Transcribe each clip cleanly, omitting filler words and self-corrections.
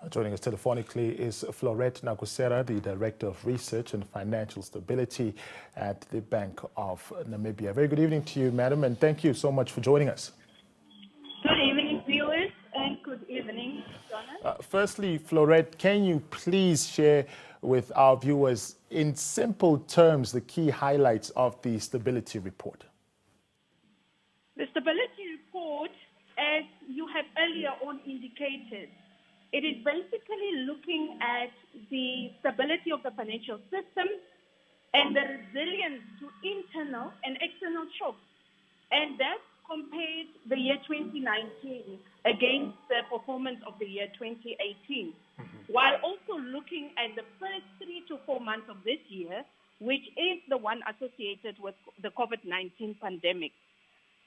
Joining us telephonically is Florette Nakusera, the Director of Research and Financial Stability at the Bank of Namibia. Very good evening to you, madam, and thank you so much for joining us. Good evening, viewers, and good evening, Donna. Firstly, Florette, can you please share with our viewers in simple terms the key highlights of the stability report? The stability report, as you have earlier on indicated, it is basically looking at the stability of the financial system and the resilience to internal and external shocks. And that compares the year 2019 against the performance of the year 2018, while also looking at the first 3 to 4 months of this year, which is the one associated with the COVID-19 pandemic.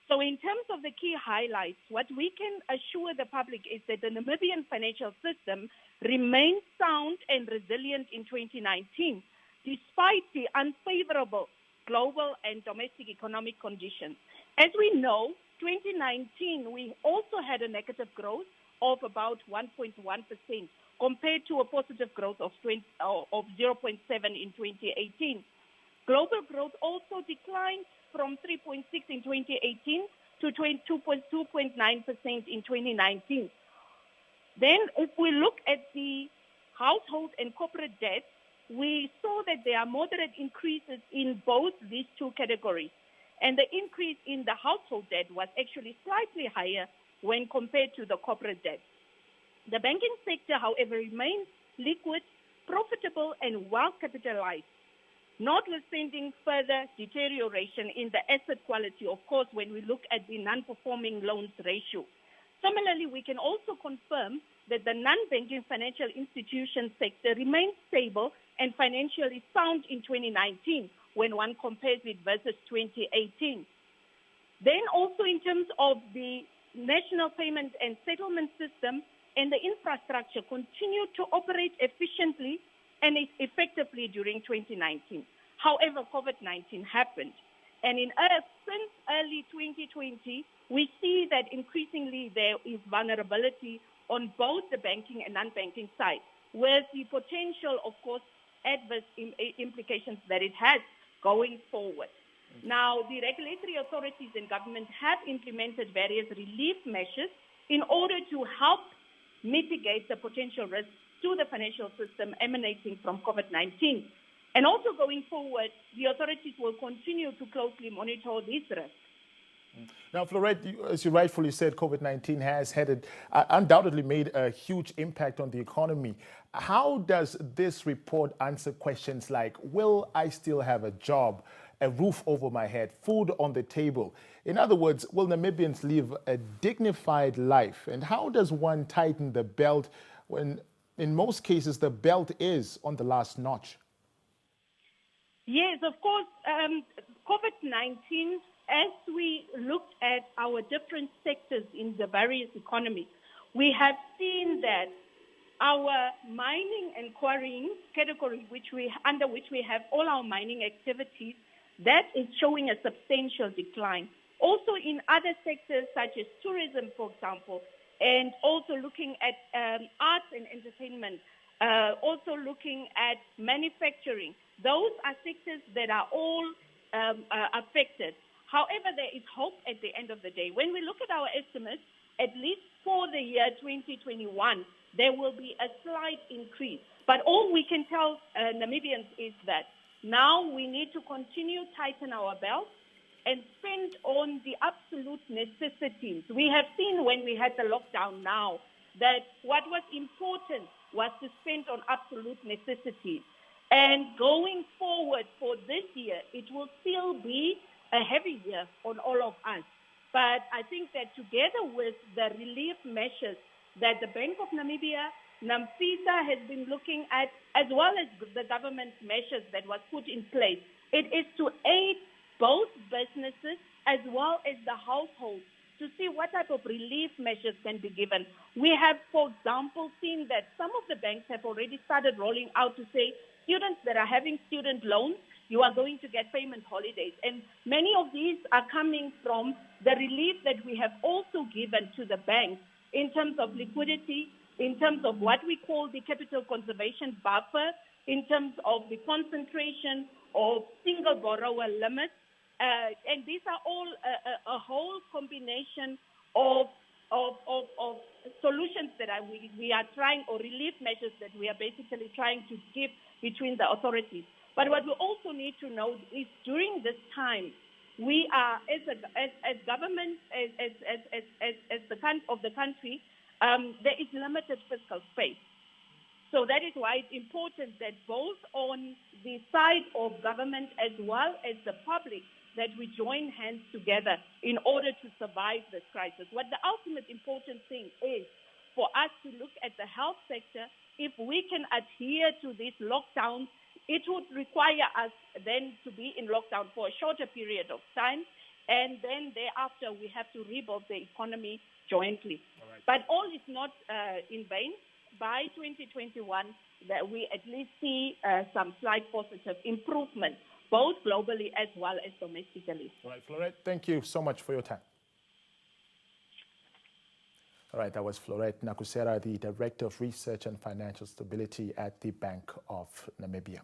So in terms of the key highlights, what we can assure the public is that the Namibian financial system remains sound and resilient in 2019, despite the unfavorable global and domestic economic conditions. As we know, 2019, we also had a negative growth of about 1.1% compared to a positive growth of 0.7 in 2018. Global growth also declined from 3.6 in 2018 to 2.9% in 2019. Then if we look at the household and corporate debt, we saw that there are moderate increases in both these two categories. And the increase in the household debt was actually slightly higher when compared to the corporate debt. The banking sector, however, remains liquid, profitable, and well capitalized, notwithstanding further deterioration in the asset quality, of course, when we look at the non-performing loans ratio. Similarly, we can also confirm that the non-banking financial institution sector remains stable and financially sound in 2019 when one compares it versus 2018. Then also in terms of the national payment and settlement system and the infrastructure continue to operate efficiently and effectively during 2019. However, COVID-19 happened. And since early 2020, we see that increasingly there is vulnerability on both the banking and non-banking side, with the potential, of course, adverse implications that it has going forward. Now, the regulatory authorities and government have implemented various relief measures in order to help mitigate the potential risks to the financial system emanating from COVID-19. And also going forward, the authorities will continue to closely monitor these risks. Now, Florette, as you rightfully said, COVID-19 has undoubtedly made a huge impact on the economy. How does this report answer questions like, will I still have a job, a roof over my head, food on the table? In other words, will Namibians live a dignified life? And how does one tighten the belt when, in most cases, the belt is on the last notch? Yes, of course, COVID-19, as we looked at our different sectors in the various economies, we have seen that our mining and quarrying category, under which we have all our mining activities, that is showing a substantial decline. Also in other sectors such as tourism, for example, and also looking at arts and entertainment, also looking at manufacturing. Those are sectors that are all affected. However, there is hope at the end of the day. When we look at our estimates, at least for the year 2021, there will be a slight increase. But all we can tell Namibians is that now we need to continue tighten our belts and spend on the absolute necessities. We have seen when we had the lockdown now that what was important was to spend on absolute necessities. And going forward for this year, it will still be a heavy year on all of us. But I think that together with the relief measures that the Bank of Namibia, NAMFISA has been looking at, as well as the government measures that was put in place, it is to aid both businesses as well as the households to see what type of relief measures can be given. We have, for example, seen that some of the banks have already started rolling out to say students that are having student loans, you are going to get payment holidays. And many of these are coming from the relief that we have also given to the banks in terms of liquidity, in terms of what we call the capital conservation buffer, in terms of the concentration of single borrower limits. And these are all a whole combination of solutions that we are trying, or relief measures that we are basically trying to give between the authorities. But what we also need to know is during this time, we are, as government, as the country, there is limited fiscal space. So that is why it's important that both on the side of government as well as the public, that we join hands together in order to survive this crisis. What the ultimate important thing is for us to look at the health sector. If we can adhere to these lockdowns, it would require us then to be in lockdown for a shorter period of time, and then thereafter we have to rebuild the economy jointly. All right. But all is not in vain. By 2021, that we at least see some slight positive improvement, both globally as well as domestically. All right, Florette, thank you so much for your time. All right, that was Florette Nakusera, the Director of Research and Financial Stability at the Bank of Namibia.